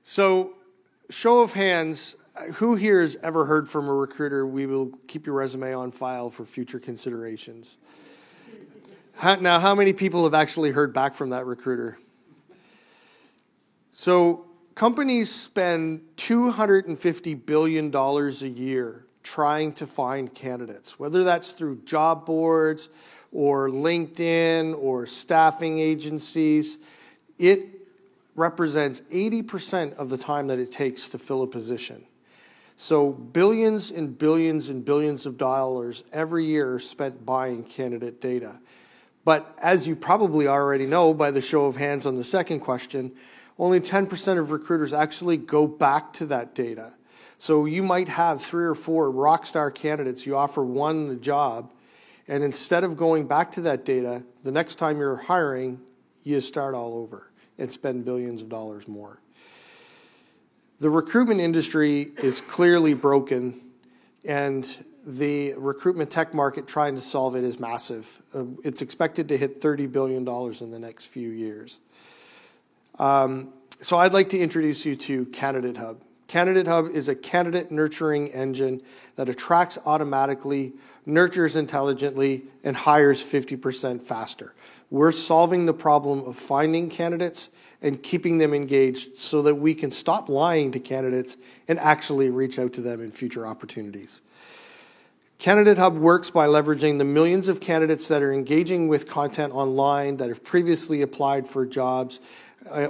So, show of hands, who here has ever heard from a recruiter, "We will keep your resume on file for future considerations"? Now, how many people have actually heard back from that recruiter? So, companies spend $250 billion a year trying to find candidates, whether that's through job boards or LinkedIn or staffing agencies. It represents 80% of the time that it takes to fill a position. So billions and billions and billions of dollars every year are spent buying candidate data. But as you probably already know by the show of hands on the second question, only 10% of recruiters actually go back to that data. So you might have 3 or 4 rock star candidates, you offer one the job, and instead of going back to that data, the next time you're hiring, you start all over and spend billions of dollars more. The recruitment industry is clearly broken, and the recruitment tech market trying to solve it is massive. It's expected to hit $30 billion in the next few years. So I'd like to introduce you to CandidateHub. CandidateHub is a candidate nurturing engine that attracts automatically, nurtures intelligently, and hires 50% faster. We're solving the problem of finding candidates and keeping them engaged so that we can stop lying to candidates and actually reach out to them in future opportunities. CandidateHub works by leveraging the millions of candidates that are engaging with content online, that have previously applied for jobs,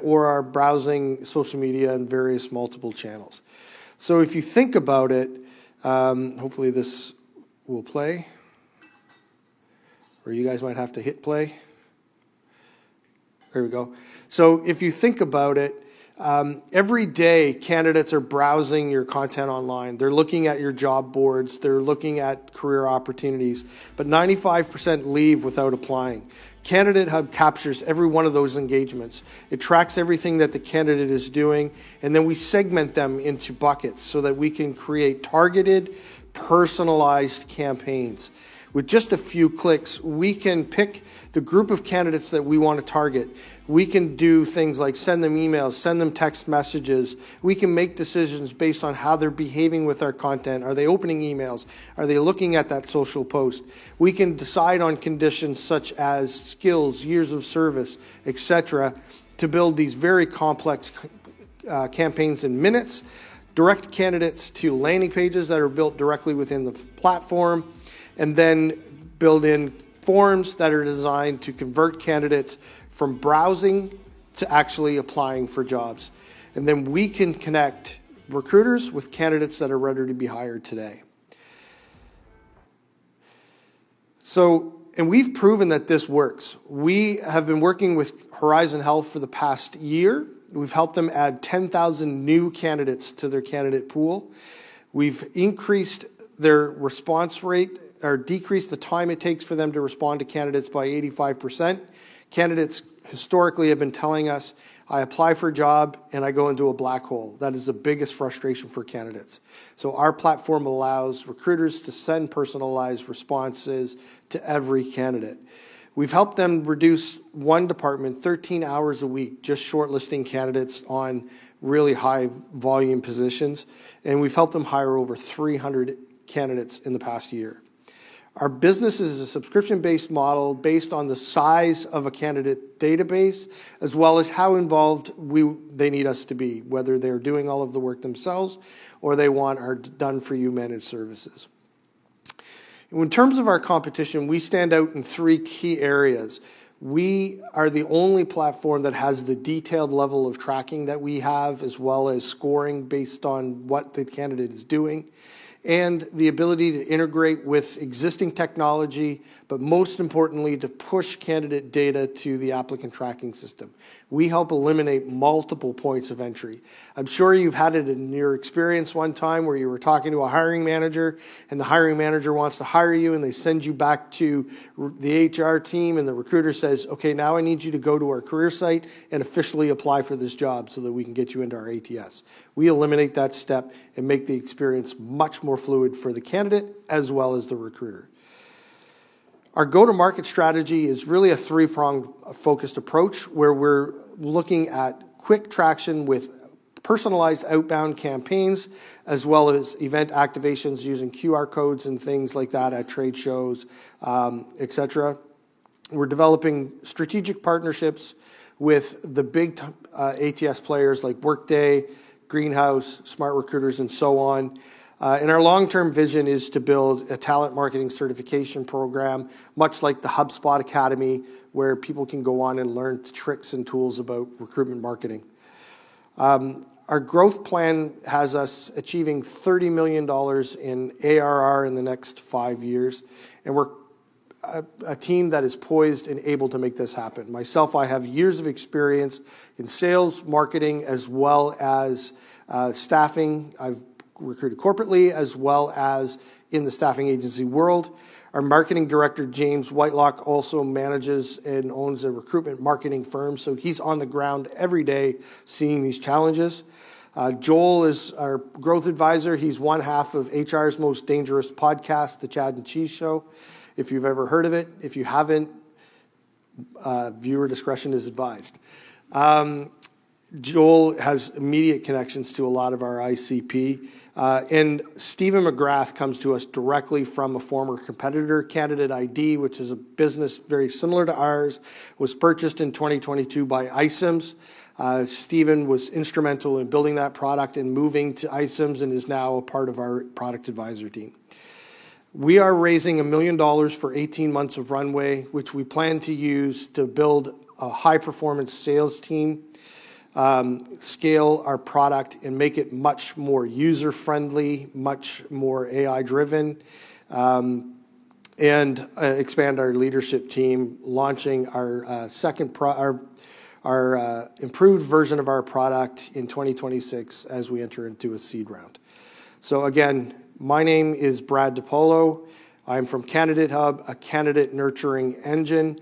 or are browsing social media and various multiple channels. So if you think about it, hopefully this will play, or you guys might have to hit play. There we go. So if you think about it, every day candidates are browsing your content online. They're looking at your job boards. They're looking at career opportunities. But 95% leave without applying. CandidateHub captures every one of those engagements. It tracks everything that the candidate is doing, and then we segment them into buckets so that we can create targeted, personalized campaigns. With just a few clicks, we can pick the group of candidates that we want to target. We can do things like send them emails, send them text messages. We can make decisions based on how they're behaving with our content. Are they opening emails? Are they looking at that social post? We can decide on conditions such as skills, years of service, etc., to build these very complex campaigns in minutes, direct candidates to landing pages that are built directly within the platform, and then build in forms that are designed to convert candidates from browsing to actually applying for jobs. And then we can connect recruiters with candidates that are ready to be hired today. So, and we've proven that this works. We have been working with Horizon Health for the past year. We've helped them add 10,000 new candidates to their candidate pool. We've increased their response rate, or decrease the time it takes for them to respond to candidates by 85%. Candidates historically have been telling us, I apply for a job and I go into a black hole. That is the biggest frustration for candidates. So our platform allows recruiters to send personalized responses to every candidate. We've helped them reduce one department 13 hours a week, just shortlisting candidates on really high volume positions. And we've helped them hire over 300 candidates in the past year. Our business is a subscription-based model based on the size of a candidate database, as well as how involved they need us to be, whether they're doing all of the work themselves or they want our done-for-you managed services. In terms of our competition, we stand out in 3 key areas. We are the only platform that has the detailed level of tracking that we have, as well as scoring based on what the candidate is doing, and the ability to integrate with existing technology, but most importantly, to push candidate data to the applicant tracking system. We help eliminate multiple points of entry. I'm sure you've had it in your experience one time where you were talking to a hiring manager, and the hiring manager wants to hire you, and they send you back to the HR team, and the recruiter says, okay, now I need you to go to our career site and officially apply for this job so that we can get you into our ATS. We eliminate that step and make the experience much more fluid for the candidate as well as the recruiter. Our go-to-market strategy is really a 3-pronged focused approach where we're looking at quick traction with personalized outbound campaigns, as well as event activations using QR codes and things like that at trade shows, etc. We're developing strategic partnerships with the big ATS players like Workday, Greenhouse, Smart Recruiters, and so on. And our long-term vision is to build a talent marketing certification program, much like the HubSpot Academy, where people can go on and learn tricks and tools about recruitment marketing. Our growth plan has us achieving $30 million in ARR in the next 5 years, and we're a team that is poised and able to make this happen. Myself, I have years of experience in sales, marketing, as well as staffing. I've recruited corporately as well as in the staffing agency world. Our marketing director, James Whitelock, also manages and owns a recruitment marketing firm, so he's on the ground every day seeing these challenges. Joel is our growth advisor. He's one half of HR's Most Dangerous podcast, The Chad and Cheese Show, if you've ever heard of it. If you haven't, viewer discretion is advised. Joel has immediate connections to a lot of our ICP. And Stephen McGrath comes to us directly from a former competitor, Candidate ID, which is a business very similar to ours, was purchased in 2022 by iCIMS. Stephen was instrumental in building that product and moving to iCIMS and is now a part of our product advisor team. We are raising $1 million for 18 months of runway, which we plan to use to build a high-performance sales team, scale our product, and make it much more user-friendly, much more AI-driven, and expand our leadership team, launching our our improved version of our product in 2026 as we enter into a seed round. So again, my name is Brad DiPolo. I'm from CandidateHub, a candidate nurturing engine.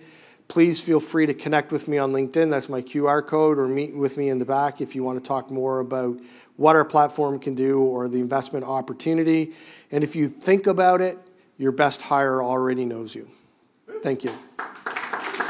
Please feel free to connect with me on LinkedIn. That's my QR code, or meet with me in the back if you want to talk more about what our platform can do or the investment opportunity. And if you think about it, your best hire already knows you. Thank you.